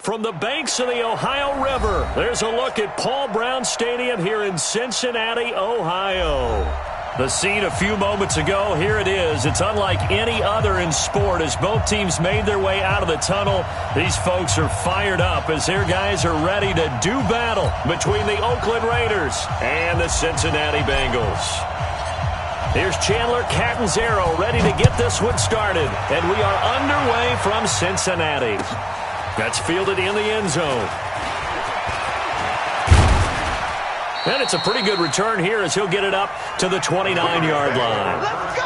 from the banks of the Ohio River. There's a look at Paul Brown Stadium here in Cincinnati, Ohio. The scene a few moments ago, here it is. It's unlike any other in sport as both teams made their way out of the tunnel. These folks are fired up as their guys are ready to do battle between the Oakland Raiders and the Cincinnati Bengals. Here's Chandler Catanzaro ready to get this one started. And we are underway from Cincinnati. That's fielded in the end zone. And it's a pretty good return here as he'll get it up to the 29-yard line. Let's go!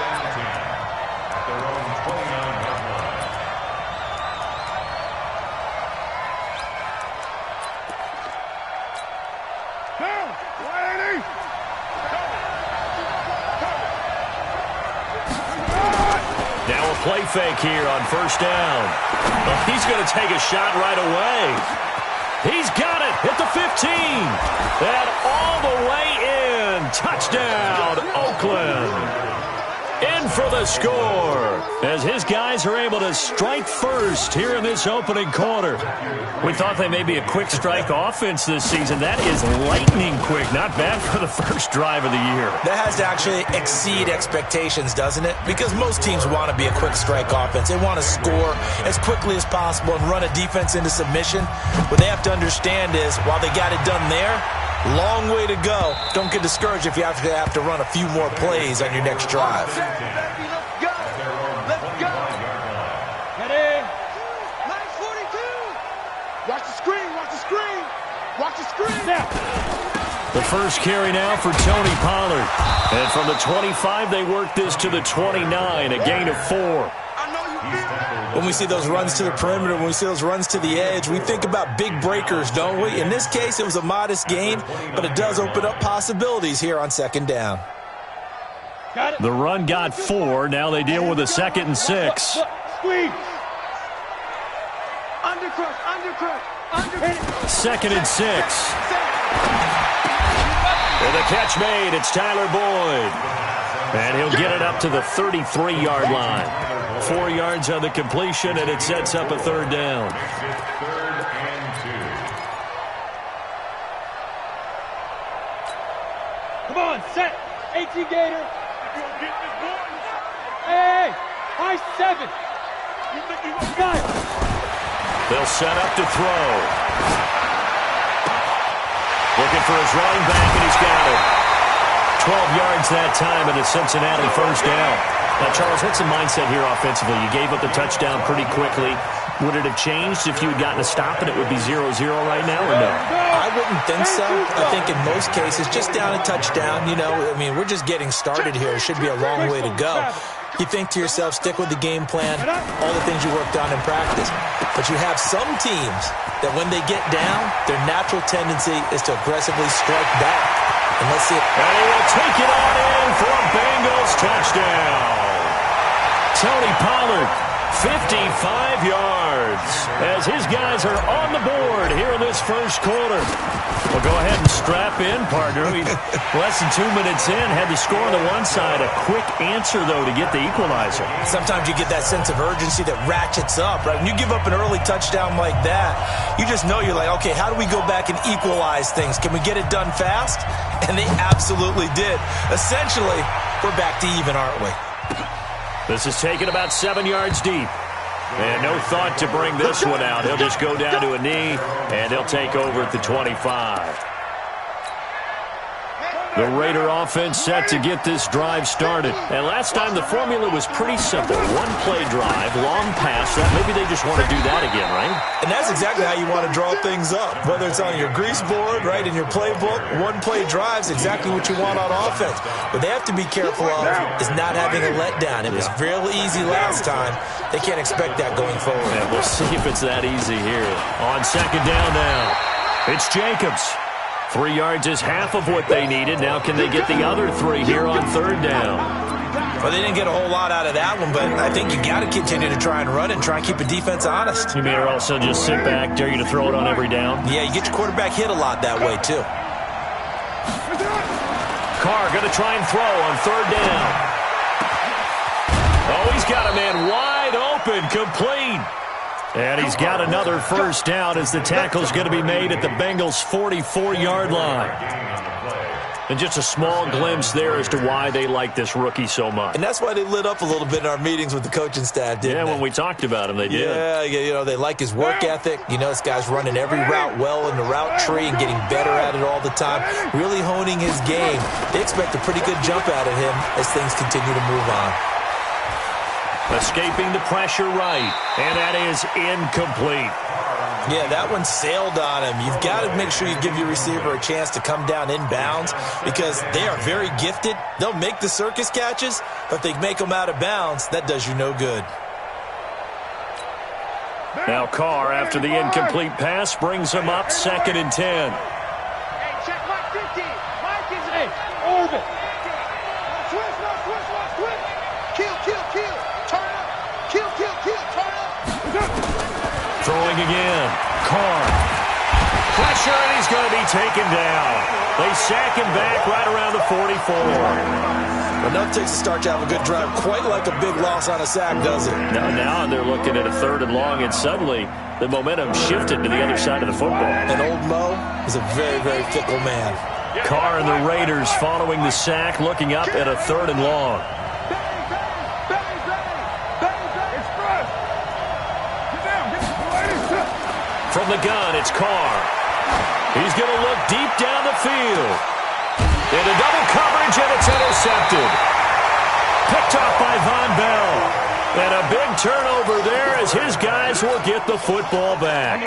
Now a play fake here on first down. Well, he's going to take a shot right away. He's got it at the 15. And all the way in. Touchdown, Oakland. In for the score as his guys are able to strike first here in this opening quarter. We thought they may be a quick strike offense this season. That is lightning quick. Not bad for the first drive of the year. That has to actually exceed expectations, doesn't it? Because most teams want to be a quick strike offense. They want to score as quickly as possible and run a defense into submission. What they have to understand is while they got it done there, long way to go. Don't get discouraged if you have to run a few more plays on your next drive. Let's go! Let's go! Get in! 942! Watch the screen! Watch the screen! Watch the screen! Now! The first carry now for Tony Pollard. And from the 25, they work this to the 29, a gain of 4. When we see those runs to the perimeter, when we see those runs to the edge, we think about big breakers, don't we? In this case, it was a modest gain, but it does open up possibilities here on second down. The run got 4. Now they deal with a 2nd and 6. Squeeze! Undercrush! Undercrush! Undercrush! 2nd and 6. And the catch made. It's Tyler Boyd. And he'll get it up to the 33-yard line. 4 yards on the completion, and it sets up a third down. Come on, set! 18 Gator! Hey! High 7! Got it! They'll set up to throw. Looking for his running back, and he's got it. 12 yards that time, and a Cincinnati first down. Now, Charles, what's the mindset here offensively? You gave up the touchdown pretty quickly. Would it have changed if you had gotten a stop and it would be 0-0 right now, or no? I wouldn't think so. I think in most cases, just down a touchdown, you know, I mean, we're just getting started here. It should be a long way to go. You think to yourself, stick with the game plan, all the things you worked on in practice. But you have some teams that when they get down, their natural tendency is to aggressively strike back. And let's see it. And he will take it on in for a Bengals touchdown. Tony Pollard, 55 yards, as his guys are on the board here in this first quarter. Well, go ahead and strap in, partner. Less than 2 minutes in, had the score on the one side. A quick answer, though, to get the equalizer. Sometimes you get that sense of urgency that ratchets up, right? When you give up an early touchdown like that, you just know you're like, okay, how do we go back and equalize things? Can we get it done fast? And they absolutely did. Essentially, we're back to even, aren't we? This is taken about 7 yards deep. And no thought to bring this one out. He'll just go down to a knee, and he'll take over at the 25. The Raider offense set to get this drive started. And last time the formula was pretty simple. One-play drive, long pass. Maybe they just want to do that again, right? And that's exactly how you want to draw things up. Whether it's on your grease board, right, in your playbook, one-play drive is exactly what you want on offense. What they have to be careful of is not having a letdown. It was real easy last time. They can't expect that going forward. Yeah, we'll see if it's that easy here. On second down now, it's Jacobs. 3 yards is half of what they needed. Now can they get the other 3 here on third down? Well, they didn't get a whole lot out of that one, but I think you got to continue to try and run and try and keep the defense honest. You may also just sit back, dare you to throw it on every down? Yeah, you get your quarterback hit a lot that way, too. Carr going to try and throw on third down. Oh, he's got a man wide open, complete. And he's got another first down as the tackle's going to be made at the Bengals' 44-yard line. And just a small glimpse there as to why they like this rookie so much. And that's why they lit up a little bit in our meetings with the coaching staff, didn't they? When we talked about him, they did. Yeah, they like his work ethic. This guy's running every route well in the route tree and getting better at it all the time, really honing his game. They expect a pretty good jump out of him as things continue to move on. Escaping the pressure right, and that is incomplete. Yeah, that one sailed on him. You've got to make sure you give your receiver a chance to come down inbounds because they are very gifted. They'll make the circus catches, but if they make them out of bounds, that does you no good. Now Carr, after the incomplete pass, brings him up 2nd and 10. Hey, check Mike 50. Mike is orbit. Switch. Kill. Turn up. Kill. Turn up. Throwing again. Carr. Pressure, and he's going to be taken down. They sack him back right around the 44. Enough takes to start to have a good drive. Quite like a big loss on a sack, does it? Now they're looking at a 3rd and long, and suddenly the momentum shifted to the other side of the football. And old Mo is a very, very fickle man. Carr and the Raiders following the sack, looking up at a 3rd and long. From the gun, it's Carr. He's going to look deep down the field. Into double coverage, and it's intercepted. Picked off by Von Bell. And a big turnover there as his guys will get the football back.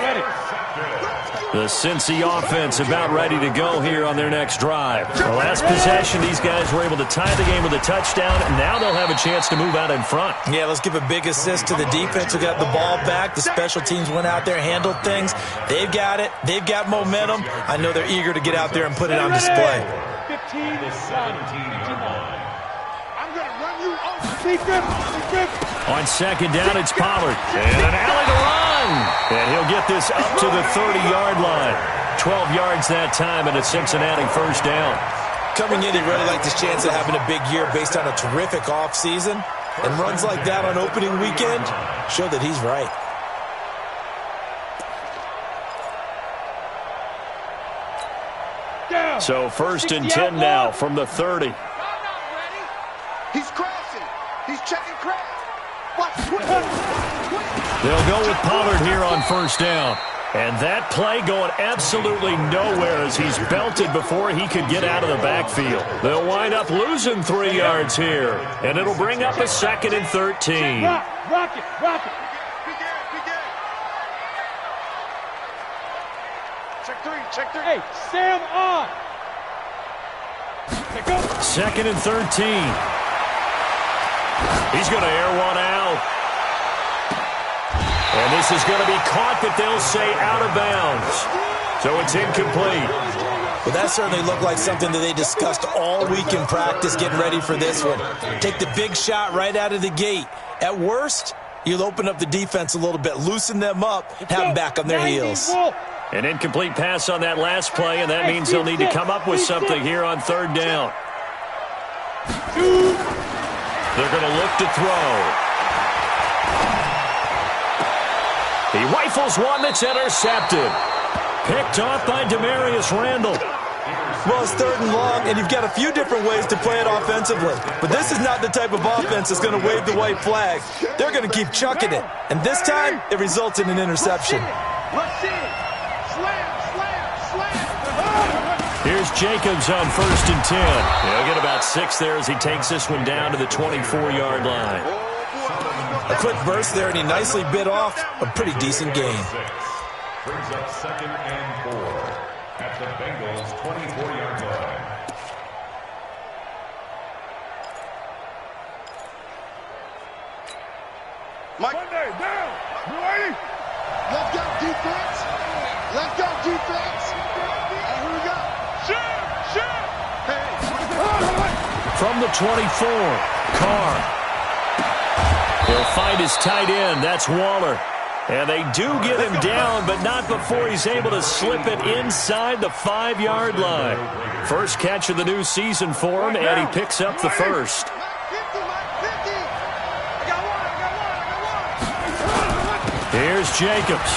The Cincy offense about ready to go here on their next drive. The last possession, these guys were able to tie the game with a touchdown, and now they'll have a chance to move out in front. Yeah, let's give a big assist to the defense who got the ball back. The special teams went out there, handled things. They've got it. They've got momentum. I know they're eager to get out there and put it on display. 15 to 17. I'm going to run you off. On 2nd down, it's Pollard. And an alley to run. And he'll get this up to the 30-yard line. 12 yards that time and a Cincinnati first down. Coming in, he really liked his chance of having a big year based on a terrific offseason. And runs like that on opening weekend show that he's right. So 1st and 10 now from the 30. He's crashing. He's checking crash. They'll go with Pollard here on 1st down. And that play going absolutely nowhere as he's belted before he could get out of the backfield. They'll wind up losing 3 yards here. And it'll bring up a 2nd and 13. Rock it. Check three. Hey, Sam on. 2nd and 13. He's going to air one out. And this is going to be caught, but they'll say out of bounds. So it's incomplete. Well, that certainly looked like something that they discussed all week in practice, getting ready for this one. Take the big shot right out of the gate. At worst, you'll open up the defense a little bit, loosen them up, have them back on their heels. An incomplete pass on that last play, and that means they'll need to come up with something here on 3rd down. They're going to look to throw. He rifles one that's intercepted. Picked off by Demarius Randall. Well, it's 3rd and long, and you've got a few different ways to play it offensively. But this is not the type of offense that's going to wave the white flag. They're going to keep chucking it. And this time, it results in an interception. Here's Jacobs on 1st and 10. He'll get about 6 there as he takes this one down to the 24-yard line. A quick burst there, and he nicely bit off a pretty decent gain. Brings up 2nd and 4 at the Bengals' 24-yard line. Monday, down. You ready? Let's go, defense. Let's go, defense. And here we go. Shoot. Hey. From the 24, Carr. He'll find his tight end. That's Waller. And they do get him down, but not before he's able to slip it inside the 5-yard line. First catch of the new season for him, and he picks up the first. Here's Jacobs.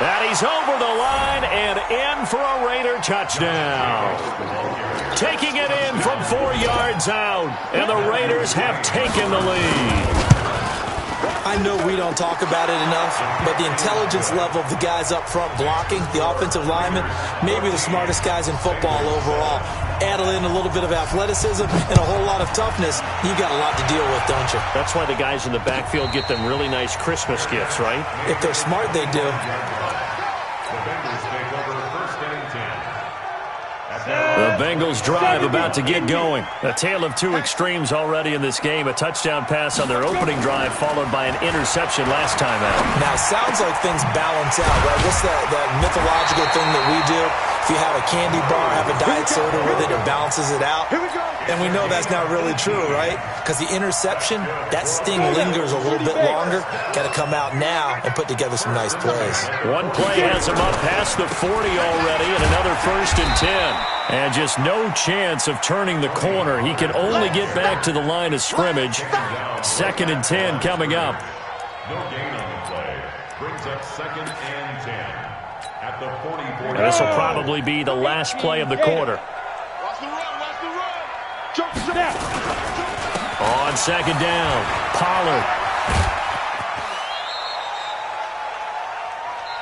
And he's over the line and in for a Raider touchdown. Taking it in from 4 yards out, and the Raiders have taken the lead. I know we don't talk about it enough, but the intelligence level of the guys up front blocking, the offensive linemen, maybe the smartest guys in football overall. Add in a little bit of athleticism and a whole lot of toughness, you got a lot to deal with, don't you? That's why the guys in the backfield get them really nice Christmas gifts, right? If they're smart, they do. The Bengals drive about to get going. A tale of two extremes already in this game. A touchdown pass on their opening drive followed by an interception last time out. Now, it sounds like things balance out, right? What's that mythological thing that we do? If you have a candy bar, have a diet soda with it, it balances it out. And we know that's not really true, right? Because the interception, that sting lingers a little bit longer. Got to come out now and put together some nice plays. One play has him up past the 40 already, and another 1st and 10. And just no chance of turning the corner. He can only get back to the line of scrimmage. 2nd and 10 coming up. No gain on the play. Brings up 2nd and 10 at the 44. And this will probably be the last play of the quarter. Watch the run, watch the run. Jump. On 2nd down, Pollard.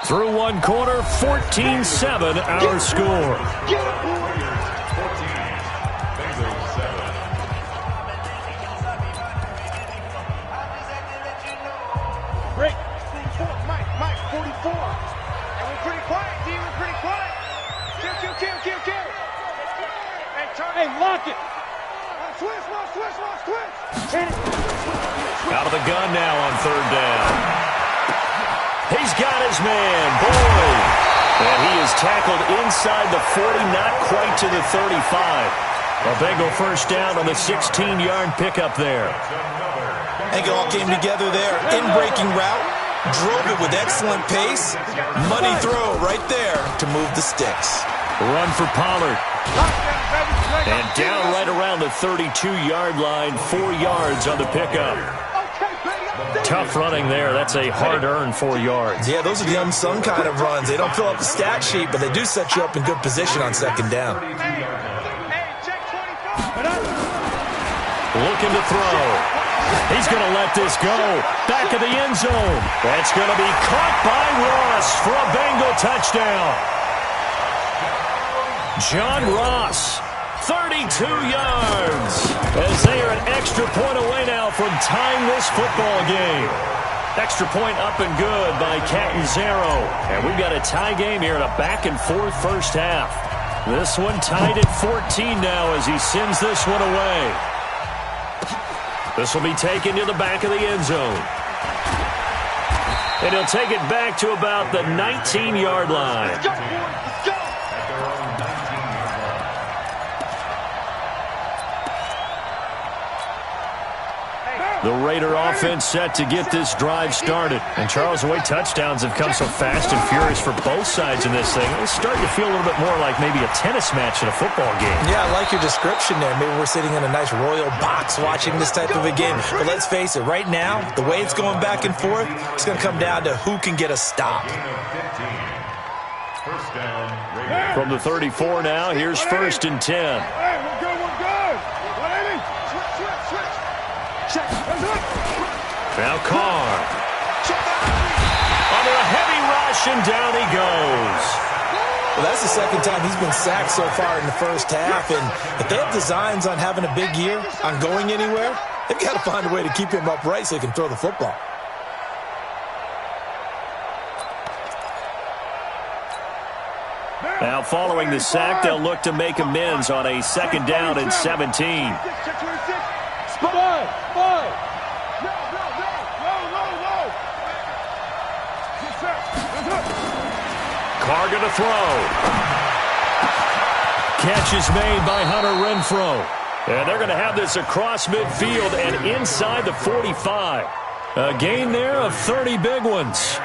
Through one quarter, 14-7 our score. Mike, 44. And we're pretty quiet, D. We're pretty quiet. Kill. Hey, lock it. Switch. Out of the gun now on 3rd down. He's got his man, Boyd. And he is tackled inside the 40, not quite to the 35. A Bengal 1st down on the 16-yard pickup there. I think it all came together there. In-breaking route. Drove it with excellent pace. Money throw right there to move the sticks. Run for Pollard. And down right around the 32-yard line, 4 yards on the pickup. Tough running there. That's a hard-earned 4 yards. Yeah, those are the unsung kind of runs. They don't fill up the stat sheet, but they do set you up in good position on 2nd down. Looking to throw. He's going to let this go. Back of the end zone. That's going to be caught by Ross for a Bengal touchdown. John Ross, 32 yards. As they are an extra point away now from tying this football game. Extra point up and good by Catanzaro. And we've got a tie game here in a back-and-forth 1st half. This one tied at 14 now as he sends this one away. This will be taken to the back of the end zone. And he'll take it back to about the 19-yard line. Let's go. The Raider offense set to get this drive started. And Charles, the way touchdowns have come so fast and furious for both sides in this thing, it's starting to feel a little bit more like maybe a tennis match in a football game. Yeah, I like your description there. Maybe we're sitting in a nice royal box watching this type of a game. But let's face it, right now, the way it's going back and forth, it's going to come down to who can get a stop. From the 34 now, here's 1st and 10. Hey, we're good. 180. Switch. Check. Now Carr. Under a heavy rush, and down he goes. Well, that's the 2nd time he's been sacked so far in the 1st half. And if they have designs on having a big year, on going anywhere, they've got to find a way to keep him upright so he can throw the football. Now, following the sack, they'll look to make amends on a 2nd down and 17. Carr going to throw. Catch is made by Hunter Renfrow. And they're going to have this across midfield and inside the 45. A gain there of 30 big ones.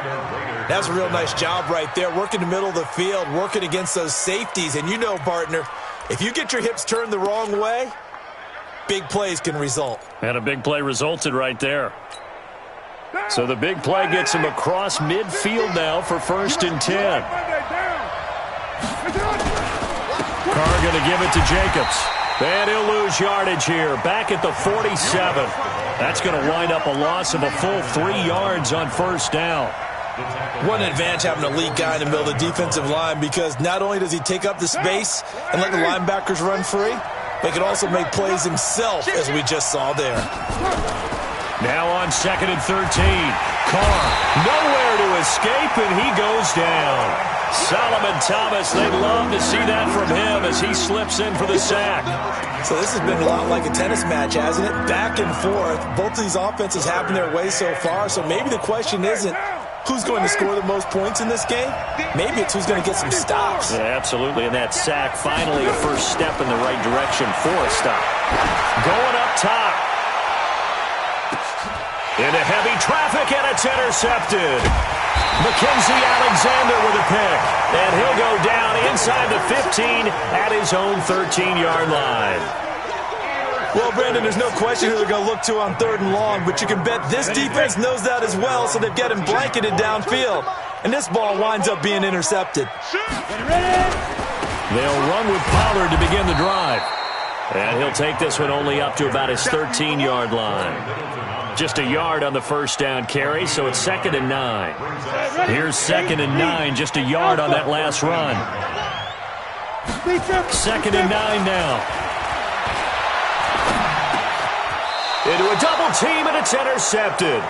That's a real nice job right there, working the middle of the field, working against those safeties. And you know, partner, if you get your hips turned the wrong way, big plays can result. And a big play resulted right there. So the big play gets him across midfield now for 1st and 10. Carr going to give it to Jacobs. And he'll lose yardage here. Back at the 47. That's going to wind up a loss of a full 3 yards on 1st down. What an advantage having an elite guy in the middle of the defensive line, because not only does he take up the space and let the linebackers run free, but he can also make plays himself, as we just saw there. Now on 2nd and 13. Carr nowhere to escape, and he goes down. Solomon Thomas, they'd love to see that from him as he slips in for the sack. So this has been a lot like a tennis match, hasn't it? Back and forth. Both of these offenses having their way so far, so maybe the question isn't who's going to score the most points in this game. Maybe it's who's going to get some stops. Yeah, absolutely, and that sack finally a first step in the right direction for a stop. Going up top. Into heavy traffic, and it's intercepted. Mackenzie Alexander with a pick. And he'll go down inside the 15 at his own 13-yard line. Well, Brandon, there's no question who they're going to look to on 3rd and long, but you can bet this defense knows that as well, so they've got him blanketed downfield. And this ball winds up being intercepted. They'll run with Pollard to begin the drive. And he'll take this one only up to about his 13-yard line. Just a yard on the 1st down carry, so it's 2nd and 9. Here's 2nd and 9, just a yard on that last run. 2nd and 9 now. Into a double team, and it's intercepted.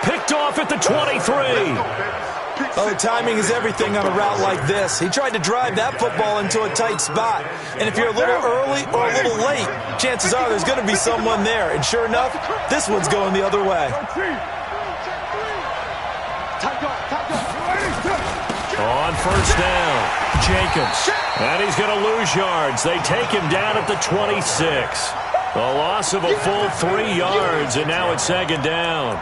Picked off at the 23. Oh, timing is everything on a route like this. He tried to drive that football into a tight spot. And if you're a little early or a little late, chances are there's going to be someone there. And sure enough, this one's going the other way. On 1st down, Jacobs. And he's going to lose yards. They take him down at the 26. A loss of a full 3 yards, and now it's 2nd down.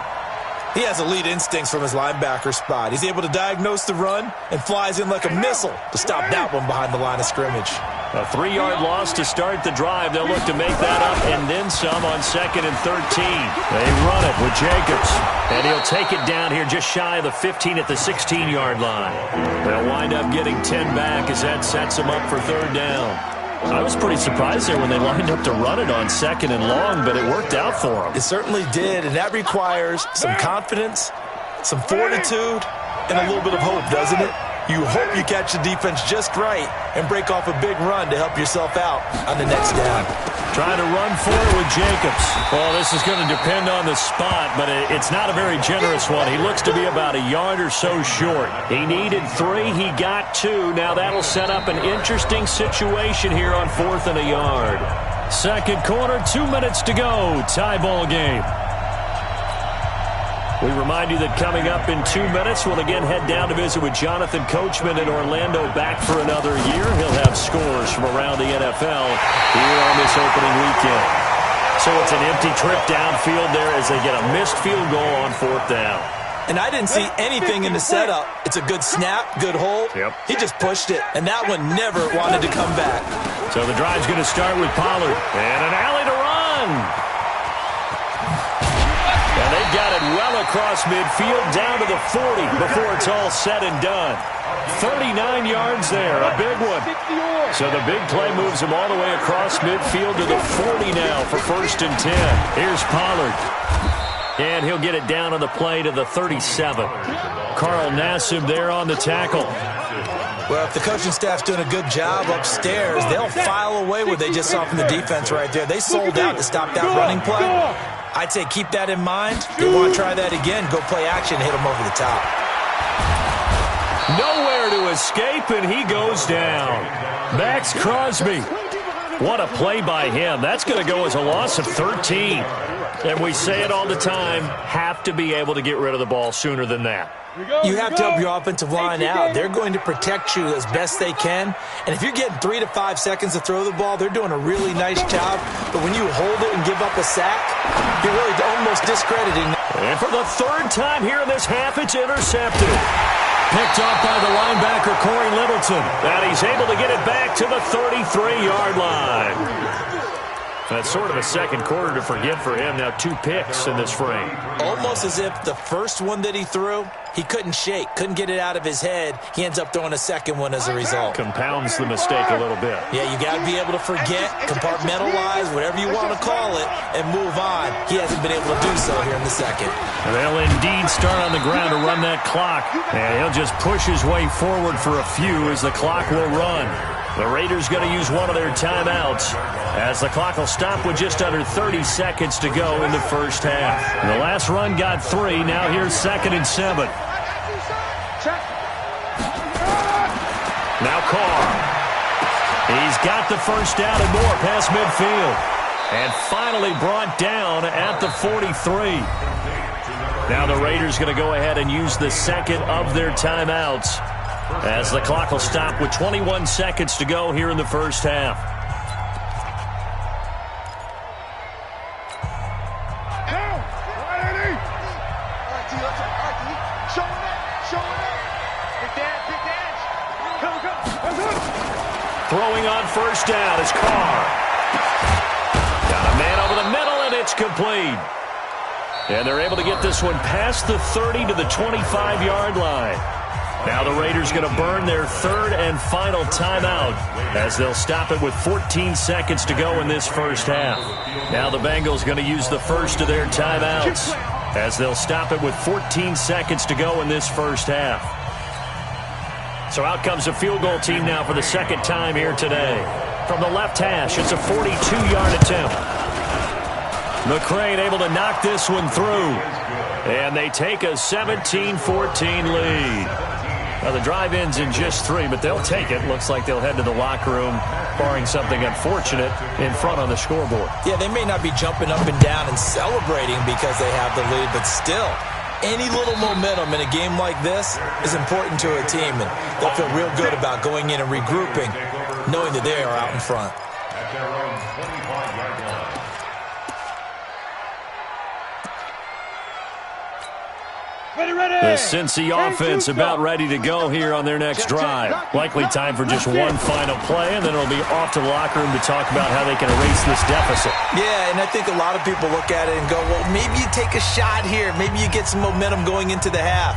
He has elite instincts from his linebacker spot. He's able to diagnose the run and flies in like a missile to stop that one behind the line of scrimmage. A 3-yard loss to start the drive. They'll look to make that up and then some on 2nd and 13. They run it with Jacobs. And he'll take it down here just shy of the 15 at the 16-yard line. They'll wind up getting 10 back as that sets them up for 3rd down. I was pretty surprised there when they lined up to run it on 2nd and long, but it worked out for them. It certainly did, and that requires some confidence, some fortitude, and a little bit of hope, doesn't it? You hope you catch the defense just right and break off a big run to help yourself out on the next down. Trying to run for it with Jacobs. Well, this is going to depend on the spot, but it's not a very generous one. He looks to be about a yard or so short. He needed 3. He got 2. Now that'll set up an interesting situation here on 4th and a yard. 2nd quarter, 2 minutes to go. Tie ball game. We remind you that coming up in 2 minutes, we'll again head down to visit with Jonathan Coachman in Orlando, back for another year. He'll have scores from around the NFL here on this opening weekend. So it's an empty trip downfield there as they get a missed field goal on 4th down. And I didn't see anything in the setup. It's a good snap, good hold. Yep. He just pushed it, and that one never wanted to come back. So the drive's going to start with Pollard. And an alley to run. And they've got it well across midfield, down to the 40 before it's all said and done. 39 yards there, a big one. So the big play moves him all the way across midfield to the 40 now for 1st and 10. Here's Pollard. And he'll get it down on the play to the 37. Carl Nassib there on the tackle. Well, if the coaching staff's doing a good job upstairs, they'll file away what they just saw from the defense right there. They sold out to stop that running play. I'd say keep that in mind. If you want to try that again, go play action and hit him over the top. Nowhere to escape, and he goes down. Max Crosby. What a play by him. That's going to go as a loss of 13. And we say it all the time, have to be able to get rid of the ball sooner than that. You have to help your offensive line out. They're going to protect you as best they can. And if you're getting 3 to 5 seconds to throw the ball, they're doing a really nice job. But when you hold it and give up a sack, you're really almost discrediting. And for the 3rd time here in this half, it's intercepted. Picked off by the linebacker, Corey Littleton. And he's able to get it back to the 33-yard line. That's sort of a second quarter to forget for him. Now 2 picks in this frame. Almost as if the first one that he threw, he couldn't shake, couldn't get it out of his head. He ends up throwing a second one as a result. Compounds the mistake a little bit. Yeah, you got to be able to forget, compartmentalize, whatever you want to call it, and move on. He hasn't been able to do so here in the second. And they'll indeed start on the ground to run that clock. And he'll just push his way forward for a few as the clock will run. The Raiders going to use one of their timeouts as the clock will stop with just under 30 seconds to go in the first half. The last run got 3. Now here's 2nd and 7. Now Carr. He's got the first down and more past midfield. And finally brought down at the 43. Now the Raiders going to go ahead and use the second of their timeouts as the clock will stop with 21 seconds to go here in the first half. Throwing on first down is Carr. Got a man over the middle, and it's complete. And they're able to get this one past the 30 to the 25-yard line. Now the Raiders going to burn their 3rd and final timeout as they'll stop it with 14 seconds to go in this first half. Now the Bengals going to use the first of their timeouts as they'll stop it with 14 seconds to go in this first half. So out comes a field goal team now for the second time here today. From the left hash, it's a 42-yard attempt. McCrane able to knock this one through. And they take a 17-14 lead. Now the drive ends in just 3, but they'll take it. Looks like they'll head to the locker room, barring something unfortunate, in front on the scoreboard. Yeah, they may not be jumping up and down and celebrating because they have the lead, but still, any little momentum in a game like this is important to a team, and they'll feel real good about going in and regrouping, knowing that they are out in front. At their own 25-yard line. The Cincy offense about ready to go here on their next drive. Likely time for just one final play, and then it'll be off to the locker room to talk about how they can erase this deficit. Yeah, and I think a lot of people look at it and go, well, maybe you take a shot here. Maybe you get some momentum going into the half.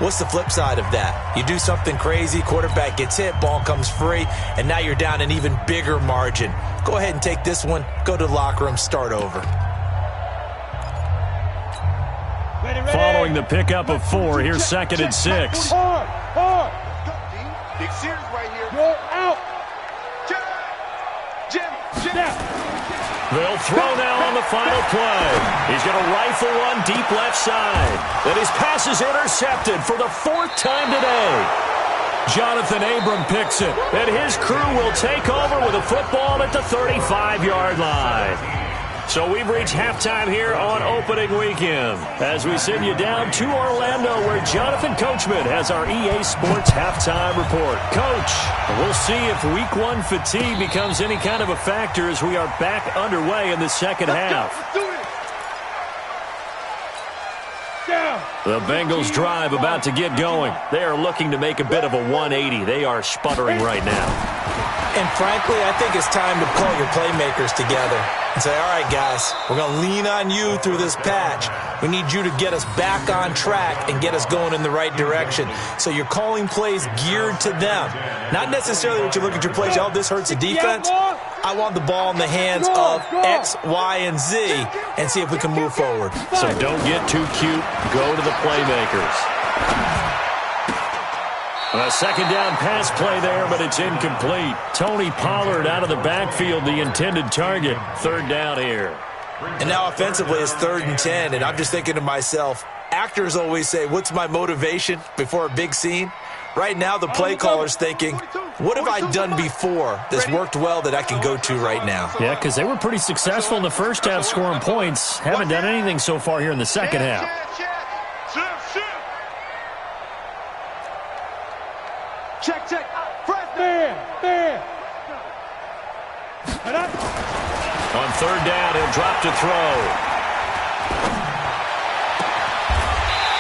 What's the flip side of that? You do something crazy, quarterback gets hit, ball comes free, and now you're down an even bigger margin. Go ahead and take this one, go to the locker room, start over. Following the pickup of 4, here's 2nd and 6. Hard. Big series right here. Go out. Jim. They'll throw now on the final play. He's going to rifle one deep left side. And his pass is intercepted for the 4th time today. Jonathan Abram picks it, and his crew will take over with a football at the 35-yard line. So we've reached halftime here on opening weekend as we send you down to Orlando where Jonathan Coachman has our EA Sports halftime report. Coach, we'll see if week 1 fatigue becomes any kind of a factor as we are back underway in the second half. The Bengals drive about to get going. They are looking to make a bit of a 180. They are sputtering right now. And frankly, I think it's time to call your playmakers together and say, all right, guys, we're going to lean on you through this patch. We need you to get us back on track and get us going in the right direction. So you're calling plays geared to them. Not necessarily what you look at your plays, oh, this hurts the defense. I want the ball in the hands of X, Y, and Z and see if we can move forward. So don't get too cute. Go to the playmakers. A second down pass play there, but it's incomplete. Tony Pollard out of the backfield, the intended target. 3rd down here. And now offensively it's 3rd and 10, and I'm just thinking to myself, actors always say, what's my motivation before a big scene? Right now the play caller's thinking, what have I done before that's worked well that I can go to right now? Yeah, because they were pretty successful in the first half scoring points. Haven't done anything so far here in the second half. Check. Fresh man. On 3rd down, he'll drop to throw.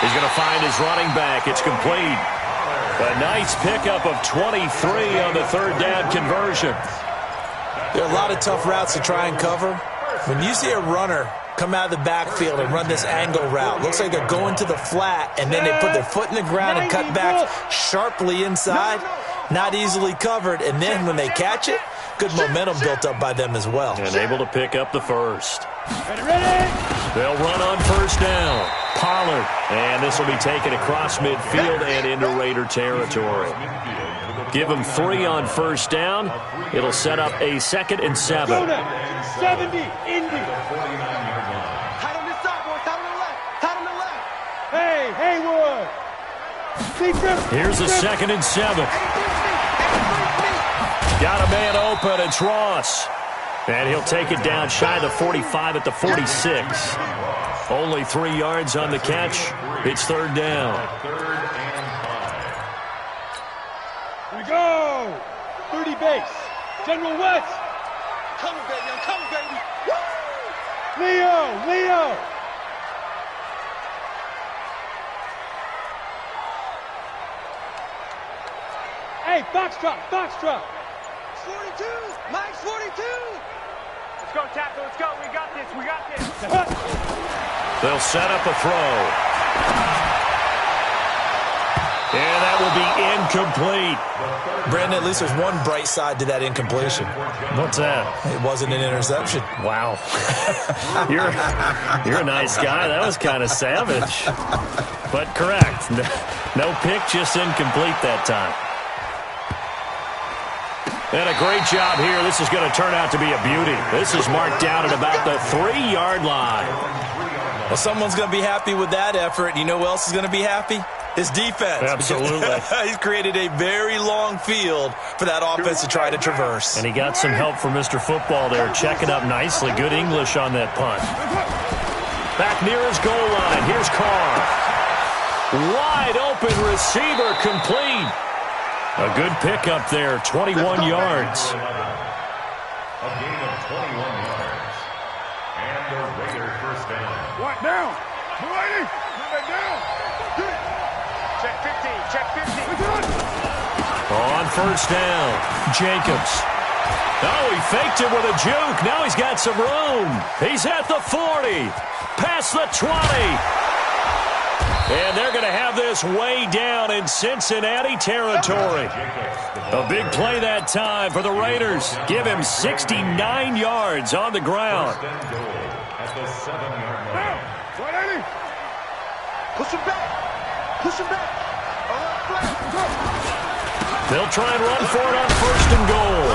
He's going to find his running back. It's complete. A nice pickup of 23 on the 3rd down conversion. There are a lot of tough routes to try and cover. When you see a runner come out of the backfield and run this angle route, looks like they're going to the flat, and then they put their foot in the ground and cut back sharply inside, not easily covered, and then when they catch it, good momentum built up by them as well. And able to pick up the first. They'll run on first down. Pollard, and this will be taken across midfield and into Raider territory. Give them 3 on first down. It'll set up a 2nd and 7. 70, Indy. Tight on this side, boy. Tight on the left. Tight on the left. Hey, Haywood. Here's a 2nd and 7. Got a man open. It's Ross. And he'll take it down shy of the 45 at the 46. Only 3 yards on the catch. It's 3rd down. Here we go. 30 base. General West. Come on, baby. I'm coming, baby. Woo! Leo. Hey, Foxtrot. 42. Mike's 42. Let's go, tackle. Let's go. We got this. They'll set up a throw. And that will be incomplete. Brandon, at least there's one bright side to that incompletion. What's that? It wasn't an interception. Wow. You're a nice guy. That was kind of savage. But correct. No pick, just incomplete that time. And a great job here. This is going to turn out to be a beauty. This is marked down at about the 3-yard line. Well, someone's going to be happy with that effort. You know who else is going to be happy? His defense. Absolutely. He's created a very long field for that offense to try to traverse. And he got some help from Mr. Football there, checking up nicely. Good English on that punt. Back near his goal line. Here's Carr. Wide open receiver, complete. A good pickup there, 21 yards. A gain of 21 yards. And the Raiders first down. What now? Ready? Down. Check 15. On first down, Jacobs. Oh, he faked it with a juke. Now he's got some room. He's at the 40. Past the 20. And they're going to have this way down in Cincinnati territory. A big play that time for the Raiders. Give him 69 yards on the ground. At the 7-yard line. Push him back. They'll try and run for it on first and goal.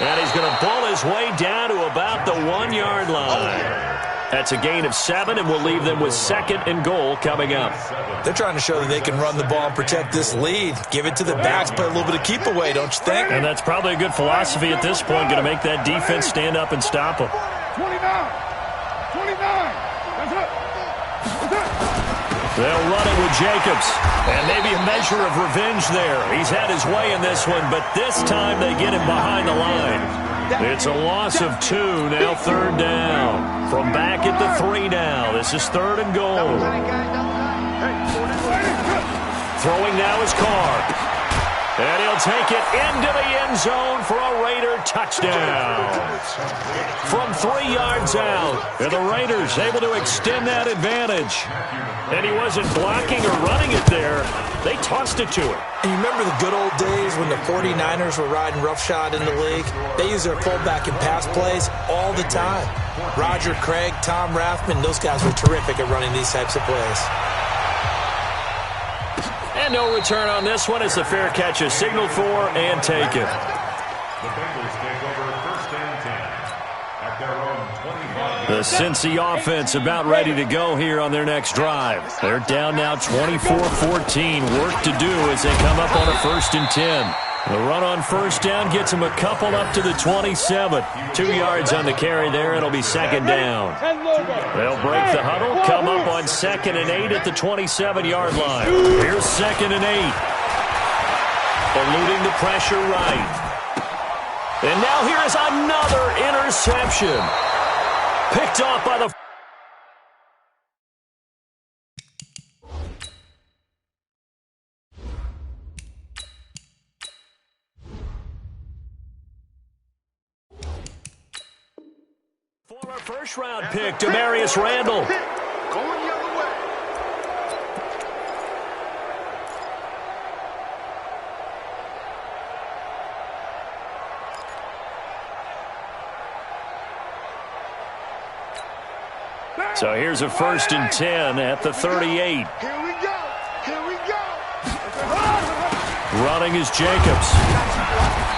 And he's going to pull his way down to about the 1-yard line. That's a gain of 7, and we'll leave them with 2nd and goal coming up. They're trying to show that they can run the ball and protect this lead. Give it to the backs, play a little bit of keep away, don't you think? And that's probably a good philosophy at this point, going to make that defense stand up and stop them. 29. That's it. They'll run it with Jacobs. And maybe a measure of revenge there. He's had his way in this one, but this time they get him behind the line. It's a loss of 2, now 3rd down. From back at the 3 now. This is 3rd and goal. Throwing now is Carr. And he'll take it into the end zone for a Raider touchdown. From 3 yards out. And the Raiders able to extend that advantage. And he wasn't blocking or running it there. They tossed it to him. And you remember the good old days when the 49ers were riding roughshod in the league? They used their fullback in pass plays all the time. Roger Craig, Tom Rathman, those guys were terrific at running these types of plays. And no return on this one. It's a fair catch is signaled for and taken. The Bengals take over first and 10 at their own 25. The Cincy offense about ready to go here on their next drive. They're down now 24-14. Work to do as they come up on a 1st and 10. The run on first down gets them a couple up to the 27. 2 yards on the carry there. It'll be 2nd down. They'll break the huddle, come up on 2nd and 8 at the 27-yard line. Here's 2nd and 8. Eluding the pressure right. And now here is another interception. Picked off by the Our first-round pick, Demarius Randall. Going the other way. So here's a 1st and 10 at the 38. Here we go. Here we go. Running is Jacobs.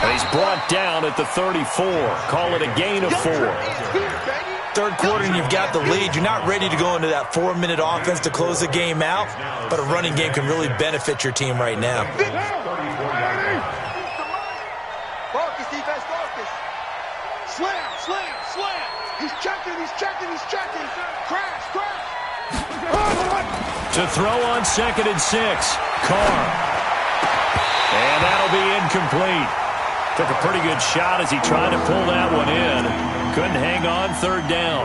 And he's brought down at the 34. Call it a gain of 4. Third quarter and you've got the lead. You're not ready to go into that 4-minute offense to close the game out, but a running game can really benefit your team right now. Focus, defense, focus. Slam, slam, slam. He's checking, he's checking, he's checking. Crash, crash. To throw on 2nd and 6. Carr. And that'll be incomplete. Took a pretty good shot as he tried to pull that one in. Couldn't hang on 3rd down.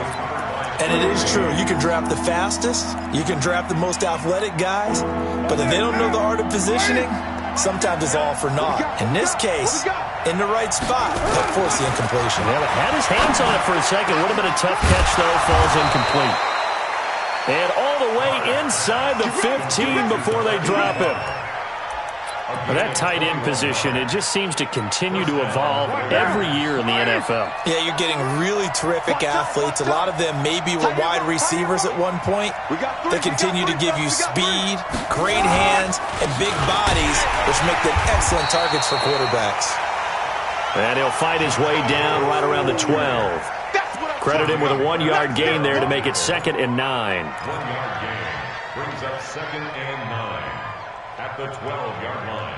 And it is true. You can draft the fastest. You can draft the most athletic guys. But if they don't know the art of positioning, sometimes it's all for naught. In this case, in the right spot, they'll force the incompletion. Well, had his hands on it for a second. Would have been a tough catch, though. Falls incomplete. And all the way inside the 15 before they drop him. Well, that tight end position, it just seems to continue to evolve every year in the NFL. Yeah, you're getting really terrific athletes. A lot of them maybe were wide receivers at one point. They continue to give you speed, great hands, and big bodies, which make them excellent targets for quarterbacks. And he'll fight his way down right around the 12. Credit him with a 1-yard gain there to make it 2nd and 9. 1-yard gain brings up 2nd and 9 at the 12-yard line.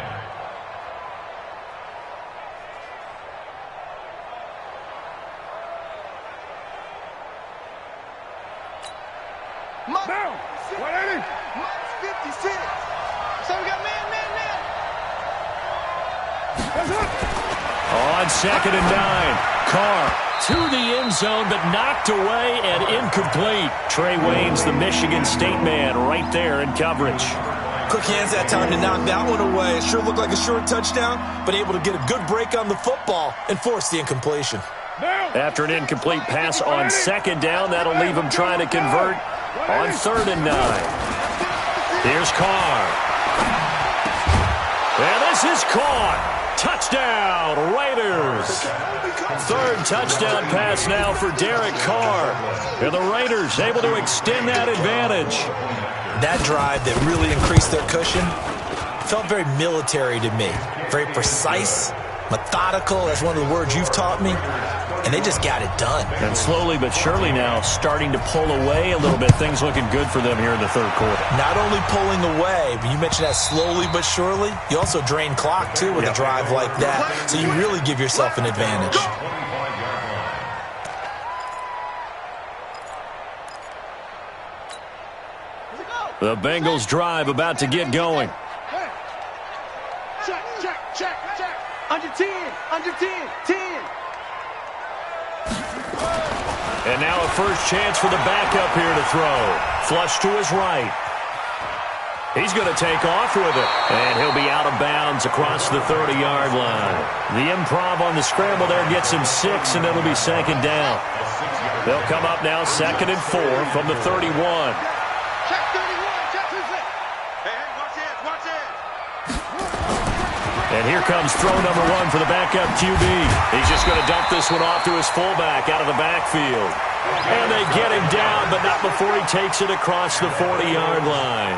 Now, 180. Minus 56. So we got man. That's it. On 2nd and 9. Carr to the end zone, but knocked away and incomplete. Trey Waynes, the Michigan State man, right there in coverage. Quick hands that time to knock that one away. It sure looked like a short touchdown, but able to get a good break on the football and force the incompletion. After an incomplete pass on 2nd down, that'll leave him trying to convert on 3rd and 9. Here's Carr. And this is caught. Touchdown, Raiders. 3rd touchdown pass now for Derek Carr. And the Raiders able to extend that advantage. That drive that really increased their cushion felt very military to me. Very precise, methodical, that's one of the words you've taught me. And they just got it done. And slowly but surely now starting to pull away a little bit. Things looking good for them here in the 3rd quarter. Not only pulling away, but you mentioned that slowly but surely. You also drain clock, too, with a drive like that. So you really give yourself an advantage. The Bengals drive about to get going. Check. Under 10, 10. And now a first chance for the backup here to throw. Flush to his right. He's going to take off with it. And he'll be out of bounds across the 30-yard line. The improv on the scramble there gets him 6, and it'll be 2nd down. They'll come up now 2nd and 4 from the 31. Check 31. Check who's it. Hey, watch it. And here comes throw number 1 for the backup QB. He's just going to dump this one off to his fullback out of the backfield. And they get him down, but not before he takes it across the 40-yard line.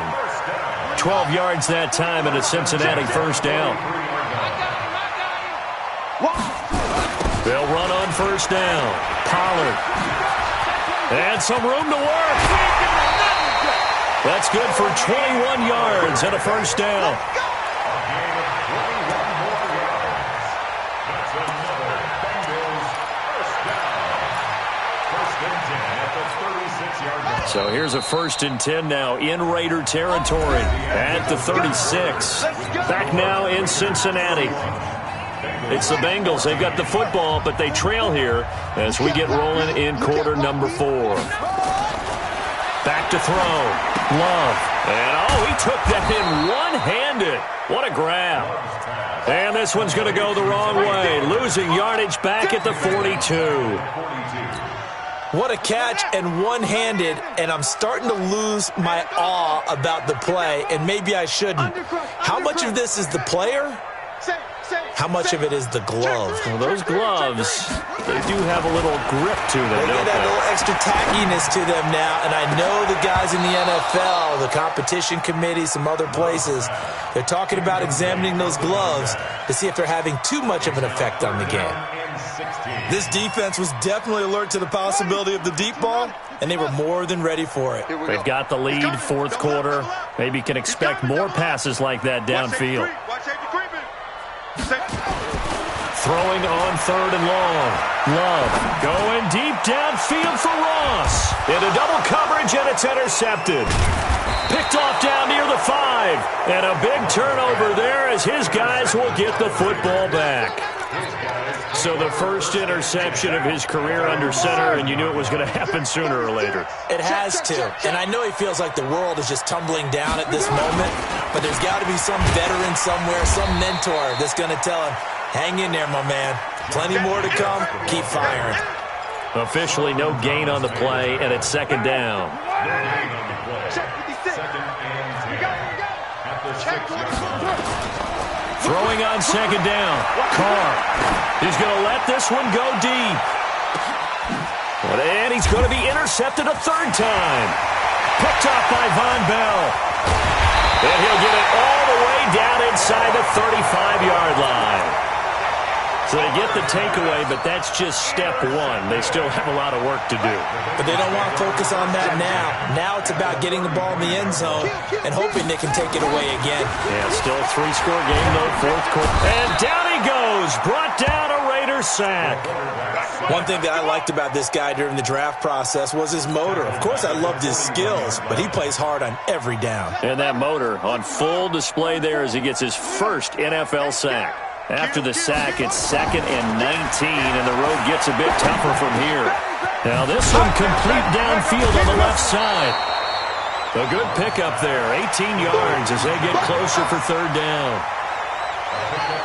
12 yards that time and a Cincinnati 1st down. They'll run on 1st down. Pollard. And some room to work. That's good for 21 yards and a 1st down. So here's a 1st and 10 now in Raider territory at the 36. Back now in Cincinnati. It's the Bengals. They've got the football, but they trail here as we get rolling in quarter number 4. Back to throw. Love. And, he took that in one-handed. What a grab. And this one's going to go the wrong way. Losing yardage back at the 42. What a catch, and one-handed, and I'm starting to lose my awe about the play, and maybe I shouldn't. How much of this is the player? How much of it is the glove? Well, those gloves, they do have a little grip to them, They don't get that they? little extra tackiness to them now, and I know the guys in the NFL, the competition committee, some other places, they're talking about examining those gloves to see if they're having too much of an effect on the game. This defense was definitely alert to the possibility of the deep ball, and they were more than ready for it. They've got the lead, fourth quarter. Maybe can expect more passes like that downfield. Throwing on third and long. Love going deep downfield for Ross. Into double coverage, and it's intercepted. Picked off down near the 5. And a big turnover there as his guys will get the football back. So the first interception of his career under center, and you knew it was going to happen sooner or later. It has to. And I know he feels like the world is just tumbling down at this moment, but there's got to be some veteran somewhere, some mentor that's going to tell him, hang in there, my man. Plenty more to come. Keep firing. Officially no gain on the play, and it's second down. Throwing on second down. Carr. He's going to let this one go deep. And he's going to be intercepted a third time. Picked off by Von Bell. And he'll get it all the way down inside the 35-yard line. So they get the takeaway, but that's just step one. They still have a lot of work to do. But they don't want to focus on that now. Now it's about getting the ball in the end zone and hoping they can take it away again. Yeah, still a 3-score game, though, fourth quarter. And down he goes. Brought down a Raider sack. One thing that I liked about this guy during the draft process was his motor. Of course, I loved his skills, but he plays hard on every down. And that motor on full display there as he gets his first NFL sack. After the sack, it's 2nd and 19, and the road gets a bit tougher from here. Now this one complete downfield on the left side. A good pickup there, 18 yards as they get closer for third down.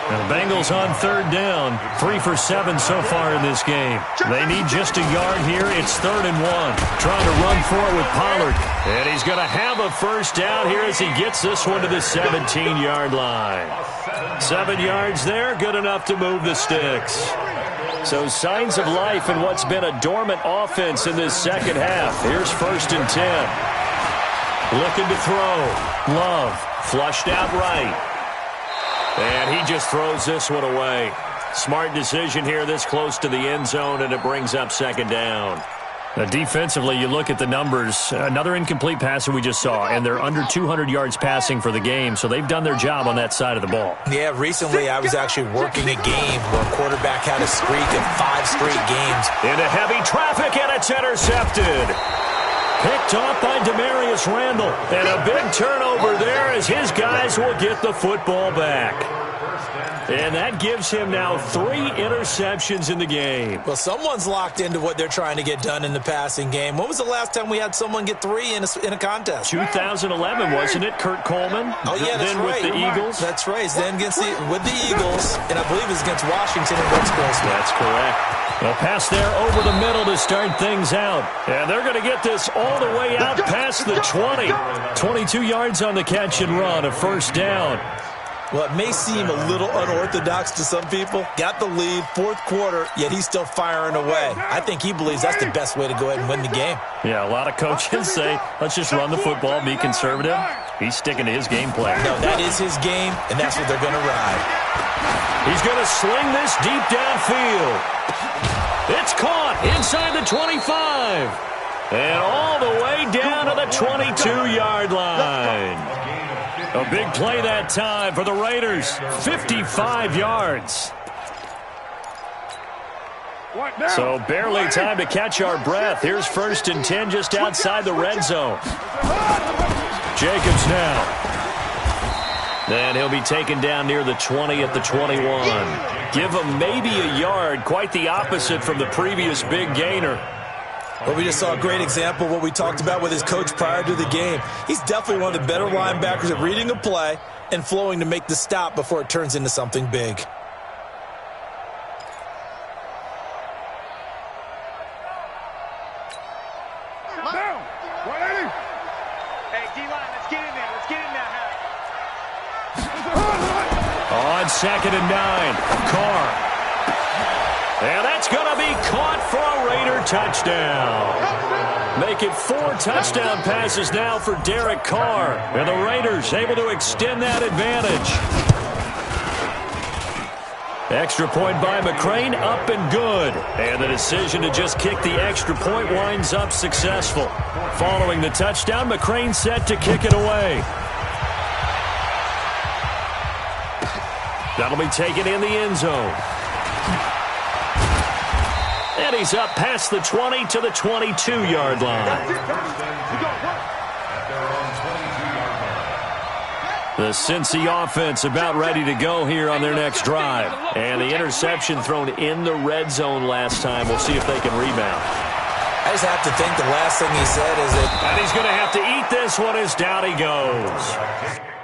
And the Bengals on third down, 3 for 7 so far in this game. They need just a yard here. It's 3rd and 1. Trying to run for it with Pollard. And he's going to have a first down here as he gets this one to the 17-yard line. 7 yards there, good enough to move the sticks. So signs of life in what's been a dormant offense in this second half. Here's 1st and 10. Looking to throw. Love flushed out right. And he just throws this one away. Smart decision here this close to the end zone, and it brings up second down. Defensively, you look at the numbers. Another incomplete pass that we just saw, and they're under 200 yards passing for the game, so they've done their job on that side of the ball. Yeah, recently I was actually working a game where a quarterback had a streak of 5 straight games. Into heavy traffic, and it's intercepted. Picked off by Demarius Randall. And a big turnover there as his guys will get the football back. And that gives him now 3 interceptions in the game. Well, someone's locked into what they're trying to get done in the passing game. When was the last time we had someone get 3 in a contest? 2011, wasn't it? Kurt Coleman? Oh, yeah, that's then right. With the Eagles? That's right. Then with the Eagles, and I believe it was against Washington and Rex Grossman. That's correct. A pass there over the middle to start things out. And they're going to get this all the way out past the 20. 22 yards on the catch and run, a first down. Well, it may seem a little unorthodox to some people. Got the lead, fourth quarter, yet he's still firing away. I think he believes that's the best way to go ahead and win the game. Yeah, a lot of coaches say, let's just run the football, be conservative. He's sticking to his game plan. No, that is his game, and that's what they're going to ride. He's going to sling this deep downfield. It's caught inside the 25. And all the way down to the 22-yard line. A big play that time for the Raiders. 55 yards. So barely time to catch our breath. Here's 1st and 10 just outside the red zone. Jacobs now. And he'll be taken down near the 20 at the 21. Give him maybe a yard. Quite the opposite from the previous big gainer. Well, we just saw a great example of what we talked about with his coach prior to the game. He's definitely one of the better linebackers at reading a play and flowing to make the stop before it turns into something big. 2nd and 9. Carr. And that's going to be caught for a Raider touchdown. Make it 4 touchdown passes now for Derek Carr. And the Raiders able to extend that advantage. Extra point by McCrane, up and good. And the decision to just kick the extra point winds up successful. Following the touchdown, McCrane set to kick it away. That'll be taken in the end zone. And he's up past the 20 to the 22-yard line. The Cincy offense about ready to go here on their next drive. And the interception thrown in the red zone last time. We'll see if they can rebound. I just have to think the last thing he said is that... And he's going to have to eat this one as down he goes.